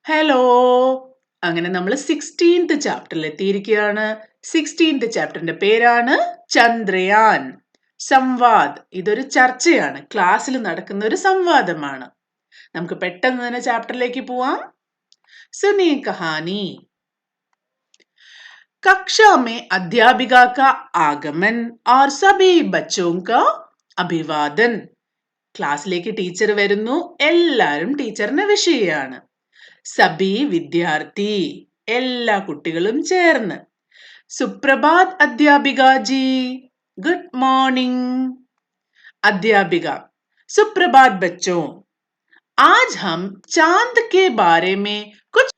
Hello. അങ്ങനെ നമ്മൾ 16th ചാപ്റ്ററിൽ എത്തിയിരിക്കുകയാണ്. 16th ചാപ്റ്ററിന്റെ പേരാണ് ചന്ദ്രയാൻ. സംവാദ്. ഇതൊരു ചർച്ചയാണ്, ക്ലാസ്സിൽ നടക്കുന്ന ഒരു സംവാദമാണ്. നമുക്ക് പെട്ടെന്ന് തന്നെ ചാപ്റ്ററിലേക്ക് പോവാം. സുനിയ കഹാനി. कक्षा में अध्यापिका का आगमन और सभी बच्चों का अभिवादन. ക്ലാസ്സിലേക്ക് ടീച്ചർ വരുന്നു, എല്ലാവരും ടീച്ചറിനെ വിഷ് ചെയ്യാണ്. സബി വിദ്യാർത്ഥി, എല്ലാ കുട്ടികളും ചേർന്ന്. സുപ്രഭാത് അധ്യാപിക ജി, ഗുഡ് മോർണിംഗ്. अध्यापिका, सुप्रभात बच्चों, आज हम चांद के बारे में कुछ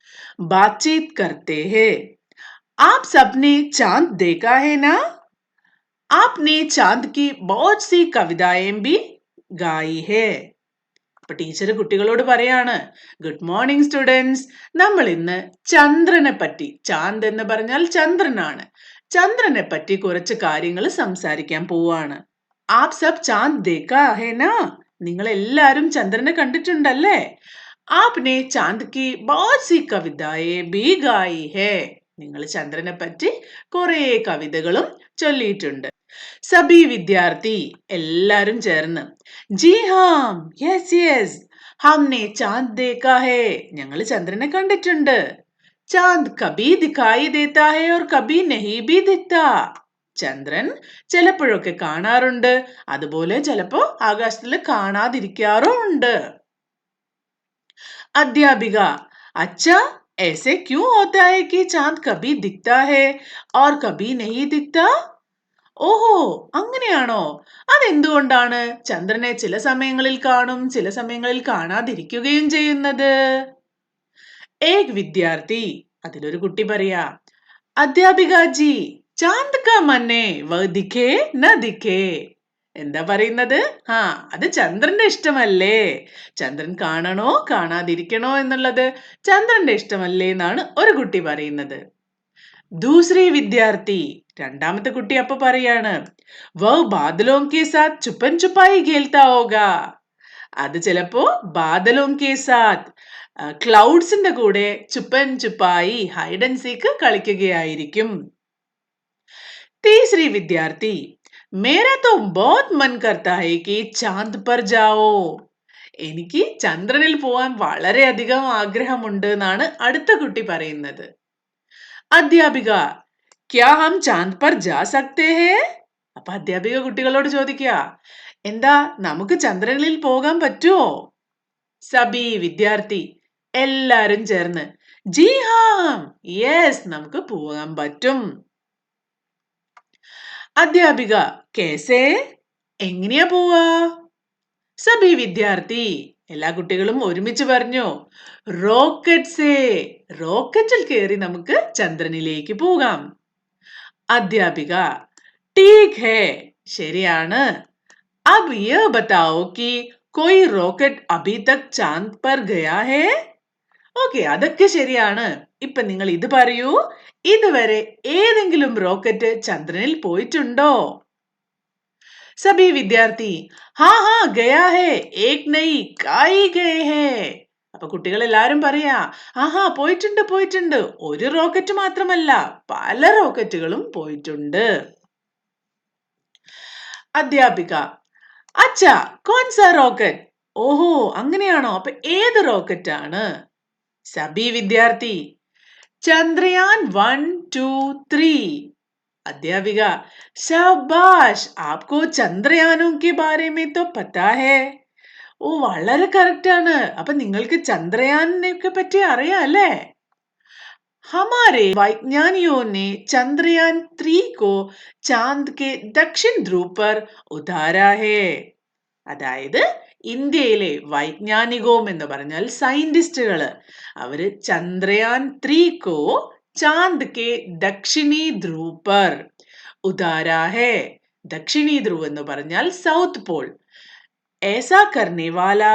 बातचीत करते हैं. आप सबने चांद देखा है ना? आपने चांद की बहुत सी कविताएं भी गाई है. അപ്പൊ ടീച്ചർ കുട്ടികളോട് പറയാണ്, ഗുഡ് മോർണിംഗ് സ്റ്റുഡൻസ്, നമ്മൾ ഇന്ന് ചന്ദ്രനെ പറ്റി, ചാന്ദ് എന്ന് പറഞ്ഞാൽ ചന്ദ്രനാണ്, ചന്ദ്രനെ പറ്റി കുറച്ച് കാര്യങ്ങൾ സംസാരിക്കാൻ പോവാണ്. ആപ് സബ് ചാന്ദ് ദേഖാ ഹേ നാ? നിങ്ങൾ എല്ലാരും ചന്ദ്രനെ കണ്ടിട്ടുണ്ടല്ലേ? ആപ്നെ ചാന്ദ് കി ബഹുത് സി കവിതായേ ഭീ ഗായി ഹേ. നിങ്ങൾ ചന്ദ്രനെ പറ്റി കുറെ കവിതകളും ചൊല്ലിയിട്ടുണ്ട്. സബി വിദ്യാർത്ഥി, എല്ലാരും ചേർന്ന്. ജി ഹാം, യെസ് യെസ്, ഹംനെ ചാന്ദ് ദേഖാ ഹേ. ഞങ്ങൾ ചന്ദ്രനെ കണ്ടിട്ടുണ്ട്. ചാന്ദ് കബി ദിഖായി ദേത്താ ഹേ ഓർ കബി നഹീ ഭി ദിഖ്താ. ചന്ദ്രൻ ചിലപ്പോഴൊക്കെ കാണാറുണ്ട്, അതുപോലെ ചിലപ്പോ ആകാശത്തിൽ കാണാതിരിക്കാറും ഉണ്ട്. അധ്യാപിക, അച്ഛാ ऐसे क्यों होता है कि चांद कभी दिखता है और कभी नहीं दिखता? ഓഹോ, അങ്ങനെയാണോ? അതെന്തുകൊണ്ടാണ് ചന്ദ്രനെ ചില സമയങ്ങളിൽ കാണും, ചില സമയങ്ങളിൽ കാണാതിരിക്കുകയും ചെയ്യുന്നത്? ഏക് വിദ്യാർത്ഥി, അതിലൊരു കുട്ടി പറയാ, അധ്യാപിക ജി, ചാന്ദ് കാ മന്നെ വ ദിഖേ ന ദിഖേ. എന്താ പറയുന്നത്? അത് ചന്ദ്രന്റെ ഇഷ്ടമല്ലേ? ചന്ദ്രൻ കാണണോ കാണാതിരിക്കണോ എന്നുള്ളത് ചന്ദ്രന്റെ ഇഷ്ടമല്ലേ എന്നാണ് ഒരു കുട്ടി പറയുന്നത്. ദൂസരി വിദ്യാർത്ഥി, രണ്ടാമത്തെ കുട്ടി അപ്പൊ പറയാണ്, വ ബാദലോം കെ സാത്ത് ചുപ്പൻ ചുപ്പായി ഖേൽത്താ ഹോഗാ. അത് ചിലപ്പോ ബാദലോം കെ സാത്ത്, ക്ലൗഡ്സിന്റെ കൂടെ ചുപ്പൻ ചുപ്പായി, ഹൈഡ് ആൻഡ് സീക്ക് കളിക്കുകയായിരിക്കും. तीसरी विद्यार्थी, मेरा तो बहुत मन करता है कि चांद पर जाओ. എനിക്ക് ചന്ദ്രനിൽ പോവാൻ വളരെയധികം ആഗ്രഹമുണ്ട് എന്നാണ് അടുത്ത കുട്ടി പറയുന്നത്. അധ്യാപിക, ക്യാ ഹം ചാന്ദ് പർ ജാ സക്തേ ഹേ? അപ്പൊ അധ്യാപിക കുട്ടികളോട് ചോദിക്കുക, എന്താ നമുക്ക് ചന്ദ്രനിൽ പോകാൻ പറ്റുമോ? സബി വിദ്യാർത്ഥി, എല്ലാരും ചേർന്ന്, ജി ഹാം, യെസ്, നമുക്ക് പോകാൻ പറ്റും. അധ്യാപിക, കേസേ, എങ്ങനെയാ പോവാ? സബി വിദ്യാർത്ഥി, എല്ലാ കുട്ടികളും ഒരുമിച്ച് പറഞ്ഞു, റോക്കറ്റ് സേ, റോക്കറ്റിൽ കയറി നമുക്ക് ചന്ദ്രനിലേക്ക് പോകാം. അധ്യാപിക, ടീക് ഹേ, ശരിയാണ്. അബ് യേ ബതാओ कि कोई रॉकेट अभी तक चांद पर गया है? ഓക്കെ, അതൊക്കെ ശരിയാണ്. ഇപ്പൊ നിങ്ങൾ ഇത് പറയൂ, ഇതുവരെ ഏതെങ്കിലും റോക്കറ്റ് ചന്ദ്രനിൽ പോയിട്ടുണ്ടോ? സബി വിദ്യാർത്ഥി, ഹാ ഹാ ഗയാ ഹേ, ഏക് നഹീ കയി ഗയേ ഹേ. അപ്പൊ കുട്ടികൾ എല്ലാരും പറയാ, ആഹാ പോയിട്ടുണ്ട് പോയിട്ടുണ്ട്, ഒരു റോക്കറ്റ് മാത്രമല്ല പല റോക്കറ്റുകളും പോയിട്ടുണ്ട്. അധ്യാപിക, അച്ഛാ കോൺസാ റോക്കറ്റ്? ഓഹോ, അങ്ങനെയാണോ? അപ്പൊ ഏത് റോക്കറ്റ് ആണ്? സബി വിദ്യാർത്ഥി, ചന്ദ്രയാൻ 1, 2, 3. അധ്യാപിക, ശാബാഷ്, ആപ്കോ ചന്ദ്രയാനോ കെ ബാരെ മേ തോ പതാ ഹേ. ഓ, വളരെ കറക്റ്റ് ആണ്. അപ്പൊ നിങ്ങൾക്ക് ചന്ദ്രയാനെ പറ്റി അറിയാം അല്ലേ? हमारे वैज्ञानिकों ने चंद्रयान 3 को चांद के दक्षिण ध्रुव पर उतारा है. അതായത് ഇന്ത്യയിലെ വൈജ്ഞാനികവും എന്ന് പറഞ്ഞാൽ സയന്റിസ്റ്റുകള്, അവര് ചന്ദ്രയാൻ 3 को चांद के दक्षिणी ध्रुव पर उतारा है. ദക്ഷിണി ധ്രുവ് എന്ന് പറഞ്ഞാൽ സൗത്ത് പോൾ. ऐसा करने वाला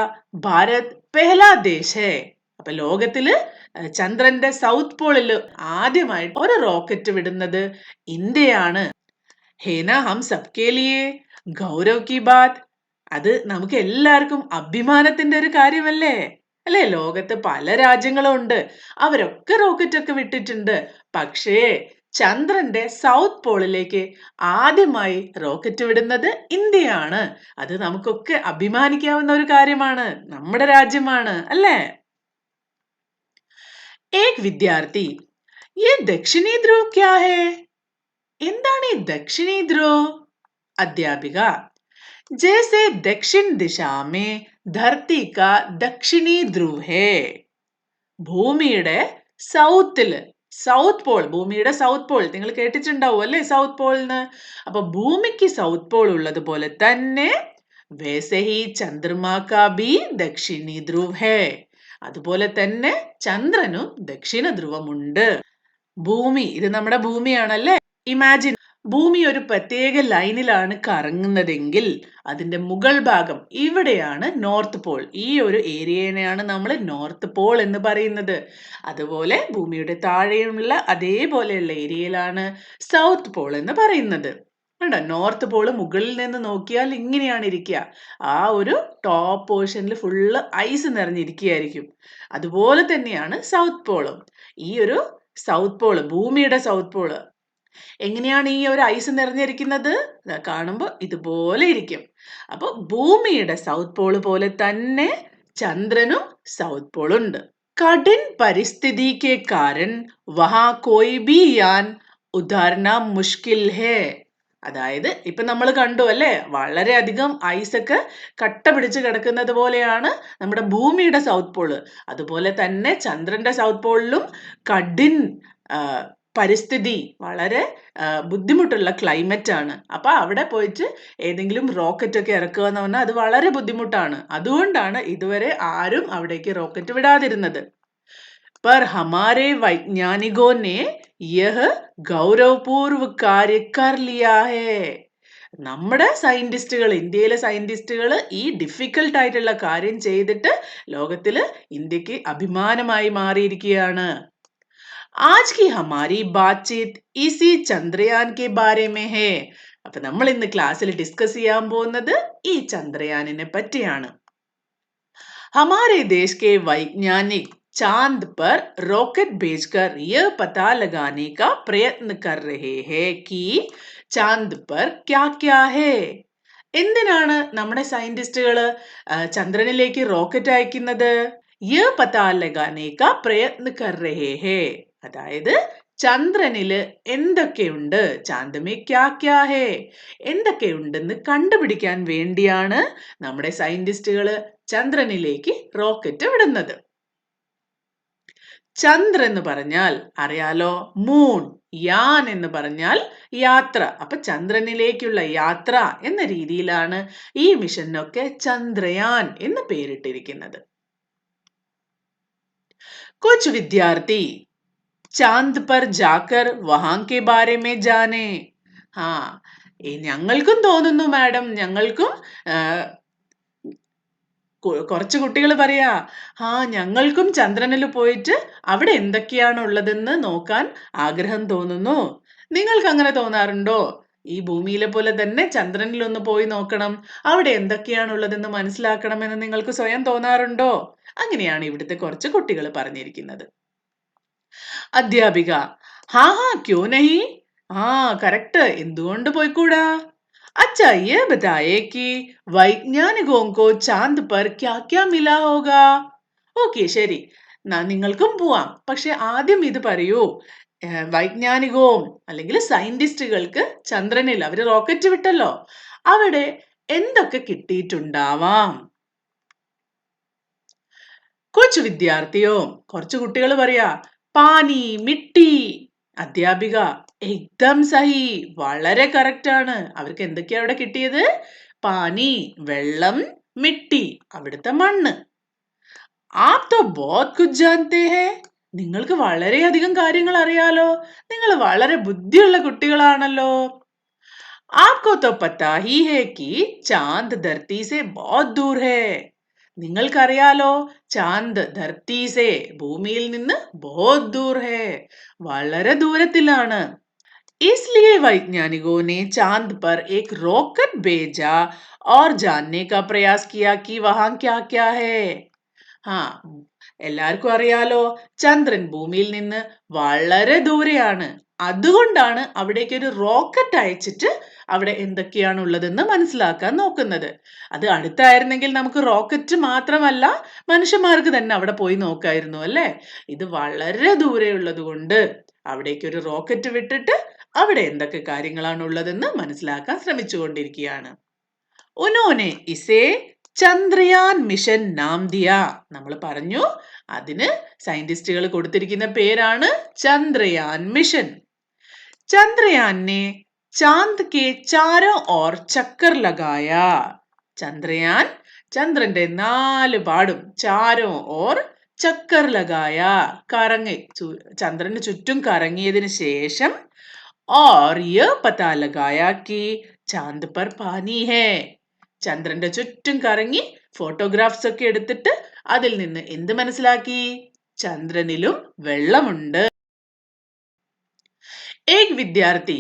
भारत पहला देश है. അപ്പൊ ലോകത്തില് ചന്ദ്രന്റെ സൗത്ത് പോളില് ആദ്യമായിട്ട് ഒരു റോക്കറ്റ് വിടുന്നത് ഇന്ത്യയാണ്. ഹേന ഹം സബ്കേ ലിയേ ഗൗരവ് കി ബാത്. അത് നമുക്ക് എല്ലാവർക്കും അഭിമാനത്തിന്റെ ഒരു കാര്യമല്ലേ? അല്ലെ? ലോകത്ത് പല രാജ്യങ്ങളും ഉണ്ട്. അവരൊക്കെ റോക്കറ്റ് ഒക്കെ വിട്ടിട്ടുണ്ട്. പക്ഷേ ചന്ദ്രന്റെ സൗത്ത് പോളിലേക്ക് ആദ്യമായി റോക്കറ്റ് വിടുന്നത് ഇന്ത്യയാണ്. അത് നമുക്കൊക്കെ അഭിമാനിക്കാവുന്ന ഒരു കാര്യമാണ്. നമ്മുടെ രാജ്യമാണ്, അല്ലേ? ഏക് വിദ്യാർത്ഥി, ये दक्षिणी ध्रुव क्या है? എന്താണ് ഈ ദക്ഷിണി ധ്രുവ്? അധ്യാപിക, जैसे दक्षिण दिशा में धरती का दक्षिणी ध्रुव है. ഭൂമിയുടെ സൗത്തില്, സൗത്ത് പോൾ, ഭൂമിയുടെ സൗത്ത് പോൾ നിങ്ങൾ കേട്ടിട്ടുണ്ടാവും അല്ലേ, സൗത്ത് പോളിന്. അപ്പൊ ഭൂമിക്ക് സൗത്ത് പോൾ ഉള്ളത് പോലെ തന്നെ വൈസെ ഹി ചന്ദ്രമാ കാ ഭി ദക്ഷിണി ധ്രുവ് ഹേ. അതുപോലെ തന്നെ ചന്ദ്രനും ദക്ഷിണ ധ്രുവമുണ്ട്. ഭൂമി, ഇത് നമ്മുടെ ഭൂമിയാണല്ലേ. ഇമാജിൻ, ഭൂമി ഒരു പ്രത്യേക ലൈനിലാണ് കറങ്ങുന്നതെങ്കിൽ അതിന്റെ മുകൾ ഭാഗം ഇവിടെയാണ് നോർത്ത് പോൾ. ഈ ഒരു ഏരിയനെയാണ് നമ്മൾ നോർത്ത് പോൾ എന്ന് പറയുന്നത്. അതുപോലെ ഭൂമിയുടെ താഴെയുള്ള അതേപോലെയുള്ള ഏരിയയിലാണ് സൗത്ത് പോൾ എന്ന് പറയുന്നത്. കണ്ടോ, നോർത്ത് പോള് മുകളിൽ നിന്ന് നോക്കിയാൽ ഇങ്ങനെയാണ് ഇരിക്കുക. ആ ഒരു ടോപ്പ് പോർഷനിൽ ഫുള്ള് ഐസ് നിറഞ്ഞിരിക്കുകയായിരിക്കും. അതുപോലെ തന്നെയാണ് സൗത്ത് പോളും. ഈ ഒരു സൗത്ത് പോള്, ഭൂമിയുടെ സൗത്ത് പോള് എങ്ങനെയാണ് ഈ ഒരു ഐസ് നിറഞ്ഞിരിക്കുന്നത്? കാണുമ്പോൾ ഇതുപോലെ ഇരിക്കും. അപ്പൊ ഭൂമിയുടെ സൗത്ത് പോള് പോലെ തന്നെ ചന്ദ്രനും സൗത്ത് പോളുണ്ട്. കഠിൻ പരിസ്ഥിതി के कारण वहां कोई भी यान उतारना मुश्किल है. അതായത് ഇപ്പൊ നമ്മൾ കണ്ടു അല്ലേ, വളരെയധികം ഐസൊക്കെ കട്ട പിടിച്ച് കിടക്കുന്നത് പോലെയാണ് നമ്മുടെ ഭൂമിയുടെ സൗത്ത് പോള്. അതുപോലെ തന്നെ ചന്ദ്രന്റെ സൗത്ത് പോളിലും കഠിൻ പരിസ്ഥിതി, വളരെ ബുദ്ധിമുട്ടുള്ള ക്ലൈമറ്റ് ആണ്. അപ്പൊ അവിടെ പോയിട്ട് ഏതെങ്കിലും റോക്കറ്റ് ഒക്കെ ഇറക്കുക എന്ന് പറഞ്ഞാൽ അത് വളരെ ബുദ്ധിമുട്ടാണ്. അതുകൊണ്ടാണ് ഇതുവരെ ആരും അവിടേക്ക് റോക്കറ്റ് വിടാതിരുന്നത്. पर हमारे वैज्ञानिकों ने यह गौरवपूर्व कार्य कर लिया है. നമ്മുടെ സയന്റിസ്റ്റുകൾ, ഇന്ത്യയിലെ സയന്റിസ്റ്റുകൾ ഈ ഡിഫിക്കൽട്ട് ആയിട്ടുള്ള കാര്യം ചെയ്തിട്ട് ലോകത്തില് ഇന്ത്യക്ക് അഭിമാനമായി മാറിയിരിക്കുകയാണ്. आज की हमारी बातचीत इसी ചന്ദ്രയാൻ के बारे में है. അപ്പൊ നമ്മൾ ഇന്ന് ക്ലാസ്സിൽ ഡിസ്കസ് ചെയ്യാൻ പോകുന്നത് ഈ ചന്ദ്രയാനിനെ പറ്റിയാണ്. हमारे देश के वैज्ञानिक चांद पर रॉकेट भेजकर यह पता लगाने का प्रयत्न कर रहे हैं कि चांद पर क्या क्या है. എന്തിനാണ് നമ്മുടെ സയന്റിസ്റ്റുകൾ ചന്ദ്രനിലേക്ക് റോക്കറ്റ് അയക്കുന്നത്? യഹ് പതാ ലഗാനെ കാ പ്രയത്ന കർ രഹേ ഹേ. അതായത് ചന്ദ്രനില് എന്തൊക്കെയുണ്ട്, ചാന്ദ്മേ ക്യാ ക്യാ ഹേ, എന്തൊക്കെയുണ്ടെന്ന് കണ്ടുപിടിക്കാൻ വേണ്ടിയാണ് നമ്മുടെ സയന്റിസ്റ്റുകൾ ചന്ദ്രനിലേക്ക് റോക്കറ്റ് വിടുന്നത്. ചന്ദ്ര എന്ന് പറഞ്ഞാൽ അറിയാലോ, മൂൺ. യാൻ എന്ന് പറഞ്ഞാൽ യാത്ര. അപ്പൊ ചന്ദ്രനിലേക്കുള്ള യാത്ര എന്ന രീതിയിലാണ് ഈ മിഷനൊക്കെ ചന്ദ്രയാൻ എന്ന് പേരിട്ടിരിക്കുന്നത്. കുച്ച് വിദ്യാർത്ഥി ചാന്ദ് പർ ജാക്കർ വഹാം കെ ബാരെ മേ ജാനെ. ഞങ്ങൾക്കും തോന്നുന്നു മാഡം, ഞങ്ങൾക്കും കുറച്ച് കുട്ടികൾ പറയാ, ഞങ്ങൾക്കും ചന്ദ്രനിൽ പോയിട്ട് അവിടെ എന്തൊക്കെയാണ് ഉള്ളതെന്ന് നോക്കാൻ ആഗ്രഹം തോന്നുന്നു. നിങ്ങൾക്ക് അങ്ങനെ തോന്നാറുണ്ടോ? ഈ ഭൂമിയിലെ പോലെ തന്നെ ചന്ദ്രനിൽ ഒന്ന് പോയി നോക്കണം, അവിടെ എന്തൊക്കെയാണ് ഉള്ളതെന്ന് മനസ്സിലാക്കണമെന്ന് നിങ്ങൾക്ക് സ്വയം തോന്നാറുണ്ടോ? അങ്ങനെയാണ് ഇവിടുത്തെ കുറച്ച് കുട്ടികൾ പറഞ്ഞിരിക്കുന്നത്. അധ്യാപിക, ക്യോ നഹി, കറക്റ്റ്, എന്തുകൊണ്ട് പോയിക്കൂടാ? अच्छा ये बताइए कि वैज्ञानिकों को चांद पर क्या क्या मिला होगा. ഓക്കെ, ശരി, നിങ്ങൾക്കും പോവാം. പക്ഷെ ആദ്യം ഇത് പറയൂ, വൈജ്ഞാനികവും അല്ലെങ്കിൽ സയന്റിസ്റ്റുകൾക്ക് ചന്ദ്രനിൽ അവര് റോക്കറ്റ് വിട്ടല്ലോ, അവിടെ എന്തൊക്കെ കിട്ടിയിട്ടുണ്ടാവാം? കൊച്ചു വിദ്യാർത്ഥിയോ, കുറച്ചു കുട്ടികൾ പറയാ, പാനി, മിട്ടി. അധ്യാപിക, എക്ദം സഹി, വളരെ കറക്റ്റ് ആണ്. അവർക്ക് എന്തൊക്കെയാ അവിടെ കിട്ടിയത്? പാനി, വെള്ളം, മിട്ടി, അവിടുത്തെ മണ്ണ്. ആപ് തോ ബഹുത് കുച്ച് ജാൻതേ ഹേ, നിങ്ങൾക്ക് വളരെയധികം കാര്യങ്ങൾ അറിയാലോ, നിങ്ങൾ വളരെ ബുദ്ധിയുള്ള കുട്ടികളാണല്ലോ. ആപ്കോ തോ പതാ ഹി ഹേ കി ചാന്ദ് ധർത്തി സേ ബഹുത് ദൂർ ഹേ. നിങ്ങൾക്കറിയാലോ, ചാന്ദ് ധർത്തി സേ, ഭൂമിയിൽ നിന്ന് ബഹുത് ദൂർ ഹേ, വളരെ ദൂരത്തിലാണ്. इसलिए वैज्ञानिकों ने चांद पर एक रॉकेट भेजा और जानने का प्रयास किया कि वहां क्या क्या है. ആ എല്ലാവർക്കും അറിയാലോ, ചന്ദ്രൻ ഭൂമിയിൽ നിന്ന് വളരെ ദൂരെയാണ്. അതുകൊണ്ടാണ് അവിടേക്ക് ഒരു റോക്കറ്റ് അയച്ചിട്ട് അവിടെ എന്തൊക്കെയാണ് ഉള്ളതെന്ന് മനസ്സിലാക്കാൻ നോക്കുന്നത്. അത് അടുത്തായിരുന്നെങ്കിൽ നമുക്ക് റോക്കറ്റ് മാത്രമല്ല, മനുഷ്യന്മാർക്ക് തന്നെ അവിടെ പോയി നോക്കായിരുന്നു അല്ലേ? ഇത് വളരെ ദൂരെയുള്ളത് കൊണ്ട് അവിടേക്ക് ഒരു റോക്കറ്റ് വിട്ടിട്ട് അവിടെ എന്തൊക്കെ കാര്യങ്ങളാണ് ഉള്ളതെന്ന് മനസ്സിലാക്കാൻ ശ്രമിച്ചുകൊണ്ടിരിക്കുകയാണ്. ഉനോനെ ഇസേ ചന്ദ്രയാൻ മിഷൻ നാം ദിയ. നമ്മൾ പറഞ്ഞു, അതിന് സയന്റിസ്റ്റുകൾ കൊടുത്തിരിക്കുന്ന പേരാണ് ചന്ദ്രയാൻ മിഷൻ. चंद्रयान ने चांद के चारों ओर चक्कर लगाया. ചന്ദ്രയാൻ ചന്ദ്രന്റെ നാല് പാടും ചാരോ ഓർ ചക്കർ ലഗായ, കറങ്ങി ചന്ദ്രന് ചുറ്റും കറങ്ങിയതിന് ശേഷം और ये पता लगाया कि चांद पर पानी है. ചന്ദ്രന്റെ ചുറ്റും കറങ്ങി ഫോട്ടോഗ്രാഫ്സ് ഒക്കെ എടുത്തിട്ട് അതിൽ നിന്ന് എന്ത് മനസ്സിലാക്കി? ചന്ദ്രനിലും വെള്ളമുണ്ട്. एक विद्यार्थी,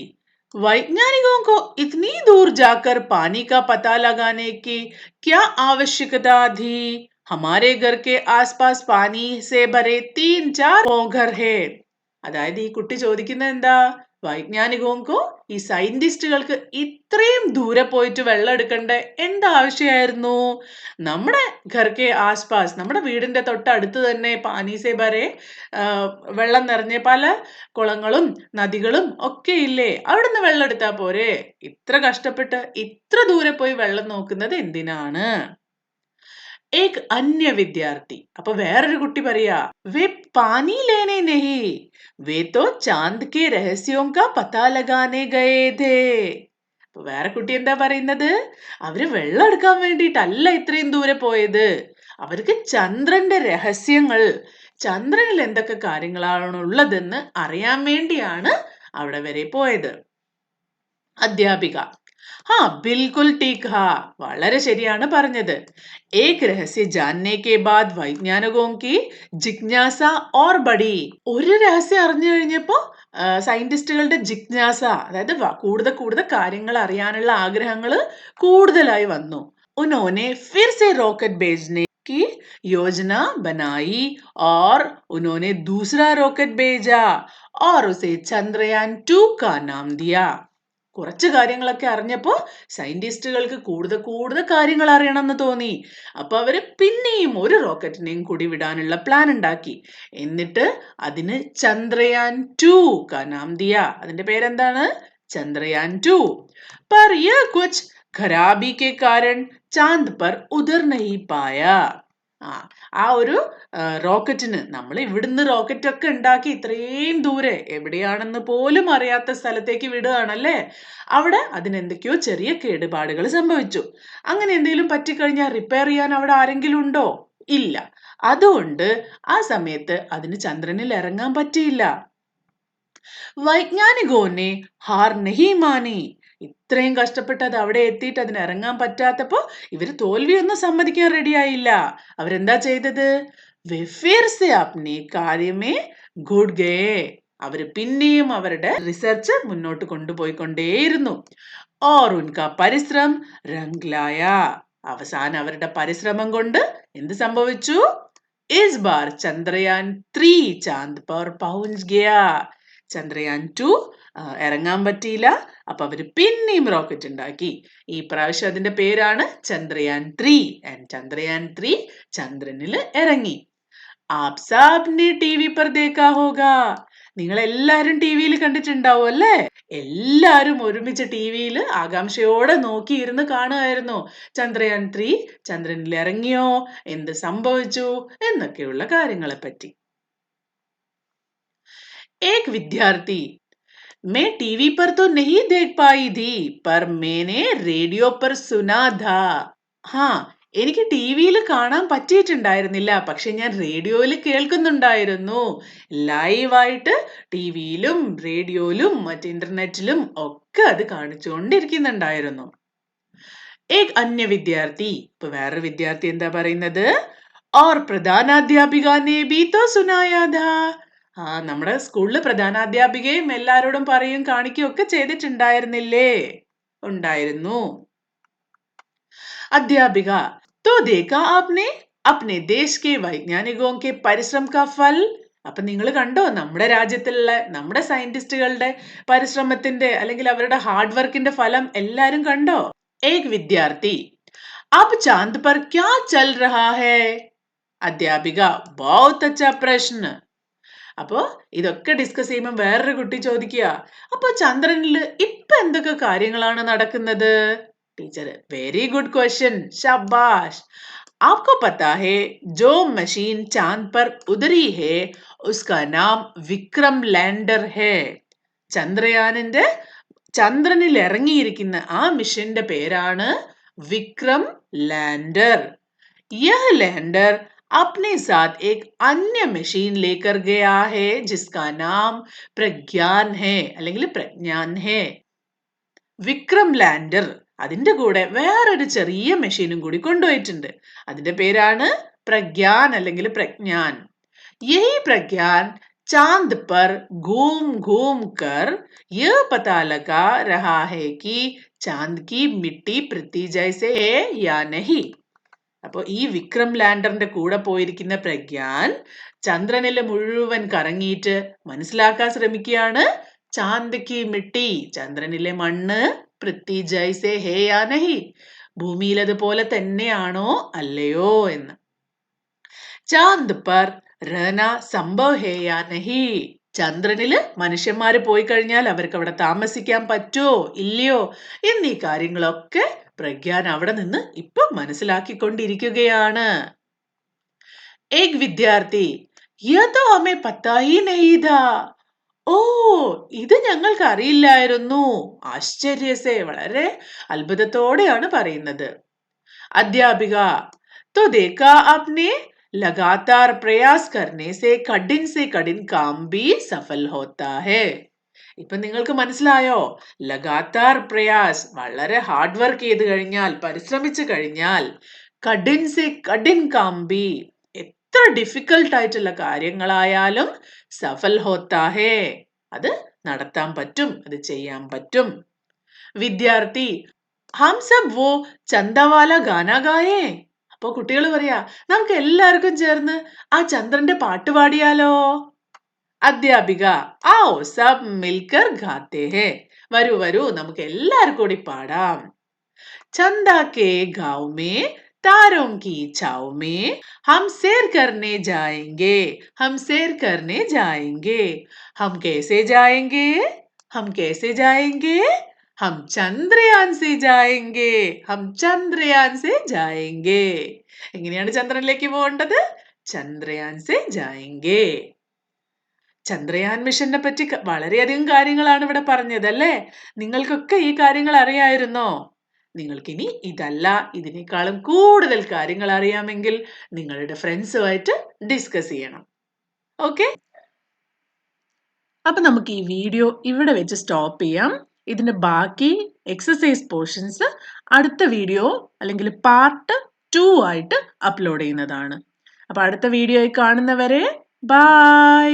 वैज्ञानिकों को इतनी दूर जाकर पानी का पता लगाने की क्या आवश्यकता थी? हमारे घर के आसपास पानी से भरे 3-4 घर है. അതായത് ഈ കുട്ടി ചോദിക്കുന്നത് എന്താ? വൈജ്ഞാനികോങ്കോ, ഈ സയന്റിസ്റ്റുകൾക്ക് ഇത്രയും ദൂരെ പോയിട്ട് വെള്ളം എടുക്കേണ്ട എന്താവശ്യമായിരുന്നു? നമ്മുടെ ഘർക്കെ ആസ്പാസ്, നമ്മുടെ വീടിന്റെ തൊട്ടടുത്ത് തന്നെ പാനീസെ ഭരെ വെള്ളം നിറഞ്ഞ പല കുളങ്ങളും നദികളും ഒക്കെ ഇല്ലേ? അവിടുന്ന് വെള്ളം എടുത്താ പോരെ? ഇത്ര കഷ്ടപ്പെട്ട് ഇത്ര ദൂരെ പോയി വെള്ളം നോക്കുന്നത് എന്തിനാണ്? एक अन्य विद्यार्थी, അപ്പൊ വേറൊരു കുട്ടി പറയാ, वे पानी लेने नहीं, वे तो चांद के रहस्यों का पता लगाने गए थे. അപ്പൊ വേറെ കുട്ടി എന്താ പറയുന്നത്? അവര് വെള്ളം എടുക്കാൻ വേണ്ടിയിട്ടല്ല ഇത്രയും ദൂരെ പോയത്. അവർക്ക് ചന്ദ്രന്റെ രഹസ്യങ്ങൾ, ചന്ദ്രനിൽ എന്തൊക്കെ കാര്യങ്ങളാണ് ഉള്ളതെന്ന് അറിയാൻ വേണ്ടിയാണ് അവിടെ വരെ പോയത്. അധ്യാപിക, हाँ बिल्कुल ठीक हा, വളരെ ശരിയാണ് പറഞ്ഞത്. एक रहस्य जानने के बाद वैज्ञानिकों की जिज्ञासा और बढ़ी. ഒരു രഹസ്യം അറിഞ്ഞു കഴിഞ്ഞപ്പോ സയന്റിസ്റ്റുകളുടെ ജിജ്ഞാസ, അതായത് കൂടുതൽ കൂടുതൽ കാര്യങ്ങൾ അറിയാനുള്ള ആഗ്രഹങ്ങൾ കൂടുതലായി വന്നു. उन्होंने फिर से रॉकेट भेजने की योजना बनाई और उन्होंने दूसरा रॉकेट भेजा और उसे चंद्रयान 2 का नाम दिया. കുറച്ച് കാര്യങ്ങളൊക്കെ അറിഞ്ഞപ്പോ സയന്റിസ്റ്റുകൾക്ക് കൂടുതൽ കൂടുതൽ കാര്യങ്ങൾ അറിയണമെന്ന് തോന്നി. അപ്പൊ അവര് പിന്നെയും ഒരു റോക്കറ്റിനെയും കൂടി വിടാനുള്ള പ്ലാൻ ഉണ്ടാക്കി. എന്നിട്ട് അതിന് ചന്ദ്രയാൻ 2 കാ നാം ദിയ. അതിന്റെ പേരെന്താണ്? ചന്ദ്രയാൻ 2. पर यह कुछ खराबी के कारण चांद पर उतर नहीं पाया. ആ ഒരു റോക്കറ്റിന്, നമ്മൾ ഇവിടുന്ന് റോക്കറ്റ് ഒക്കെ ഉണ്ടാക്കി ഇത്രയും ദൂരെ എവിടെയാണെന്ന് പോലും അറിയാത്ത സ്ഥലത്തേക്ക് വിടുകയാണല്ലേ? അവിടെ അതിനെന്തൊക്കെയോ ചെറിയ കേടുപാടുകൾ സംഭവിച്ചു. അങ്ങനെ എന്തെങ്കിലും പറ്റിക്കഴിഞ്ഞാൽ റിപ്പയർ ചെയ്യാൻ അവിടെ ആരെങ്കിലും ഉണ്ടോ? ഇല്ല. അതുകൊണ്ട് ആ സമയത്ത് അതിന് ചന്ദ്രനിൽ ഇറങ്ങാൻ പറ്റിയില്ല. വൈജ്ഞാനികോനെ ഹാർ നഹി മാനി. ഇത്രയും കഷ്ടപ്പെട്ട് അത് അവിടെ എത്തിയിട്ട് അതിന് ഇറങ്ങാൻ പറ്റാത്തപ്പോ ഇവര് തോൽവിയൊന്നും സമ്മതിക്കാൻ റെഡിയായില്ല. അവരെന്താ ചെയ്തത്? വെഫിർസെ അപ്നെ കാര്യമേ ഗുഡ് ഗയേ. അവര് പിന്നെയും അവരുടെ റിസർച്ച് മുന്നോട്ട് കൊണ്ടുപോയിക്കൊണ്ടേയിരുന്നു. ഓർ ഉൻകാ പരിശ്രം രംഗ് ലായാ. അവസാനം അവരുടെ പരിശ്രമം കൊണ്ട് എന്ത് സംഭവിച്ചു? ഇസ് ബാർ ചന്ദ്രയാൻ 3 ചാന്ദ് പർ പहुंच गया. ചന്ദ്രയാൻ 2 ഇറങ്ങാൻ പറ്റിയില്ല. അപ്പൊ അവര് പിന്നെയും റോക്കറ്റ് ഉണ്ടാക്കി. ഈ പ്രാവശ്യം അതിന്റെ പേരാണ് ചന്ദ്രയാൻ 3. ചന്ദ്രയാൻ 3 ചന്ദ്രനിൽ ഇറങ്ങി. ആപ് സാബ്നെ ടിവി പർ ദേഖാ ഹോഗാ. നിങ്ങൾ എല്ലാരും ടിവിയിൽ കണ്ടിട്ടുണ്ടാവും അല്ലേ? എല്ലാരും ഒരുമിച്ച് ടിവിയിൽ ആകാംക്ഷയോടെ നോക്കിയിരുന്ന് കാണുമായിരുന്നു. ചന്ദ്രയാൻ 3 ചന്ദ്രനിൽ ഇറങ്ങിയോ, എന്ത് സംഭവിച്ചു എന്നൊക്കെയുള്ള കാര്യങ്ങളെ പറ്റി. एक विद्यार्थी, मैं टीवी पर तो नहीं देख पाई थी, पर मैंने रेडियो पर सुना था. हाँ, എനിക്ക് ടിവിയിൽ കാണാൻ പറ്റിയിട്ടുണ്ടായിരുന്നില്ല, പക്ഷെ ഞാൻ റേഡിയോയിൽ കേൾക്കുന്നുണ്ടായിരുന്നു. ലൈവായിട്ട് ടിവിയിലും റേഡിയോയിലും മറ്റ് ഇന്റർനെറ്റിലും ഒക്കെ അത് കാണിച്ചുകൊണ്ടിരിക്കുന്നുണ്ടായിരുന്നു. एक अन्य विद्यार्थी, ഇപ്പൊ വേറൊരു വിദ്യാർത്ഥി എന്താ പറയുന്നത്? और प्रधानाध्यापिका ने भी तो सुनाया था. നമ്മുടെ സ്കൂളില് പ്രധാനാധ്യാപികയും എല്ലാരോടും പറയും കാണിക്കുകയും ഒക്കെ ചെയ്തിട്ടുണ്ടായിരുന്നില്ലേ? ഉണ്ടായിരുന്നു. അധ്യാപിക, तो देखा आपने, अपने देश के वैज्ञानिकों के പരിശ്രम का ഫൽ അപ്പൊ നിങ്ങൾ കണ്ടോ നമ്മുടെ രാജ്യത്തിലുള്ള നമ്മുടെ സയന്റിസ്റ്റുകളുടെ പരിശ്രമത്തിന്റെ അല്ലെങ്കിൽ അവരുടെ ഹാർഡ് വർക്കിന്റെ ഫലം എല്ലാരും കണ്ടോ? ഏക് വിദ്യാർത്ഥി अब चांद पर क्या चल रहा है? അധ്യാപിക बहुत अच्छा प्रश्न. അപ്പോ ഇതൊക്കെ ഡിസ്കസ് ചെയ്യുമ്പോൾ വേറൊരു കുട്ടി ചോദിക്കുക അപ്പൊ ചന്ദ്രനിൽ ഇപ്പൊ എന്തൊക്കെ കാര്യങ്ങളാണ് നടക്കുന്നത്? ടീച്ചർ വെരി ഗുഡ് ക്വസ്റ്റ്യൻ, ശാബാഷ്. आपको पता है जो मशीन चांद पर उतरी है उसका नाम विक्रम लैंडर है. ചന്ദ്രയാനിന്റെ ചന്ദ്രനിൽ ഇറങ്ങിയിരിക്കുന്ന ആ മിഷന്റെ പേരാണ് വിക്രം ലാൻഡർ. यह लैंडर अपने साथ एक अन्य मशीन लेकर गया है जिसका नाम प्रज्ञान है അല്ലെങ്കിൽ പ്രജ്ഞാൻ है. വിക്രം ലാൻഡർ അതിന്റെ കൂടെ വേറൊരു ചെറിയ മെഷീനും കൂടി കൊണ്ടുപോയിട്ടുണ്ട്. അതിന്റെ പേരാണ് പ്രജ്ഞാൻ അല്ലെങ്കിൽ പ്രജ്ഞാൻ. यही प्रज्ञान चांद पर घूम घूम कर यह पता लगा रहा है कि चांद की मिट्टी पृथ्वी जैसे है या नहीं. അപ്പൊ ഈ വിക്രം ലാൻഡറിന്റെ കൂടെ പോയിരിക്കുന്ന പ്രജ്ഞാൻ ചന്ദ്രനിലെ മുഴുവൻ കറങ്ങിയിട്ട് മനസ്സിലാക്കാൻ ശ്രമിക്കുകയാണ് ചാന്ദ് കി മിട്ടി, ചന്ദ്രനിലെ മണ്ണ് പൃഥ്വി ജൈസേ ഹേ യാ നഹി, ഭൂമിയിലതുപോലെ തന്നെയാണോ അല്ലയോ എന്ന്. ചാന്ദ് പർ റഹന സംഭവ് ഹേ യാ നഹി, ചന്ദ്രനില് മനുഷ്യന്മാര് പോയി കഴിഞ്ഞാൽ അവർക്ക് അവിടെ താമസിക്കാൻ പറ്റുമോ ഇല്ലയോ എന്നീ കാര്യങ്ങളൊക്കെ പ്രഗ്യാൻ അവിടെ നിന്ന് ഇപ്പൊ മനസ്സിലാക്കിക്കൊണ്ടിരിക്കുകയാണ്. ഏക് വിദ്യാർത്ഥി യേ തോ ഹമേ പത്താ ഹി നഹീ ഥാ. ഓ, ഇത് ഞങ്ങൾക്ക് അറിയില്ലായിരുന്നു. ആശ്ചര്യസേ, വളരെ അത്ഭുതത്തോടെയാണ് പറയുന്നത്. അധ്യാപിക तो देखा आपने लगातार प्रयास करने से कठिन काम भी सफल होता है. ഇപ്പൊ നിങ്ങൾക്ക് മനസ്സിലായോ? ലഗാത്താർ പ്രയാസ്, വളരെ ഹാർഡ് വർക്ക് ചെയ്ത് കഴിഞ്ഞാൽ, പരിശ്രമിച്ചു കഴിഞ്ഞാൽ, കഠിൻ സെ കഠിൻ കാം ഭി, എത്ര ഡിഫിക്കൽട്ട് ആയിട്ടുള്ള കാര്യങ്ങളായാലും സഫൽ ഹോത്താ ഹേ, അത് നടത്താൻ പറ്റും, അത് ചെയ്യാൻ പറ്റും. വിദ്യാർത്ഥി ഹം സബ് വോ ചന്ദവാല ഗാന ഗായേ. അപ്പൊ കുട്ടികൾ പറയാ നമുക്ക് എല്ലാവർക്കും ചേർന്ന് ആ ചന്ദ്രന്റെ പാട്ട് പാടിയാലോ? അധ്യാപിക ആओ सब मिलकर गाते हैं. വരൂ വരൂ നമുക്ക് എല്ലാവർക്കും കൂടി പാടാം. चंदा के गांव में तारों की छाव में हम सैर करने जाएंगे, हम सैर करने जाएंगे. हम कैसे जाएंगे? हम कैसे जाएंगे? हम ചന്ദ്രയാൻ से जाएंगे, हम ചന്ദ്രയാൻ से जाएंगे. എങ്ങനെയാണ് ചന്ദ്രനിലേക്ക് പോകേണ്ടത്? ചന്ദ്രയാൻ से जाएंगे. ചന്ദ്രയാൻ മിഷനെ പറ്റി വളരെയധികം കാര്യങ്ങളാണ് ഇവിടെ പറഞ്ഞത് അല്ലേ? നിങ്ങൾക്കൊക്കെ ഈ കാര്യങ്ങൾ അറിയായിരുന്നോ? നിങ്ങൾക്കിനി ഇതല്ല ഇതിനേക്കാളും കൂടുതൽ കാര്യങ്ങൾ അറിയാമെങ്കിൽ നിങ്ങളുടെ ഫ്രണ്ട്സുമായിട്ട് ഡിസ്കസ് ചെയ്യണം. ഓക്കെ, അപ്പൊ നമുക്ക് ഈ വീഡിയോ ഇവിടെ വെച്ച് സ്റ്റോപ്പ് ചെയ്യാം. ഇതിന്റെ ബാക്കി എക്സസൈസ് പോർഷൻസ് അടുത്ത വീഡിയോ അല്ലെങ്കിൽ പാർട്ട് 2 ആയിട്ട് അപ്ലോഡ് ചെയ്യുന്നതാണ്. അപ്പൊ അടുത്ത വീഡിയോയിൽ കാണുന്നവരെ ബൈ.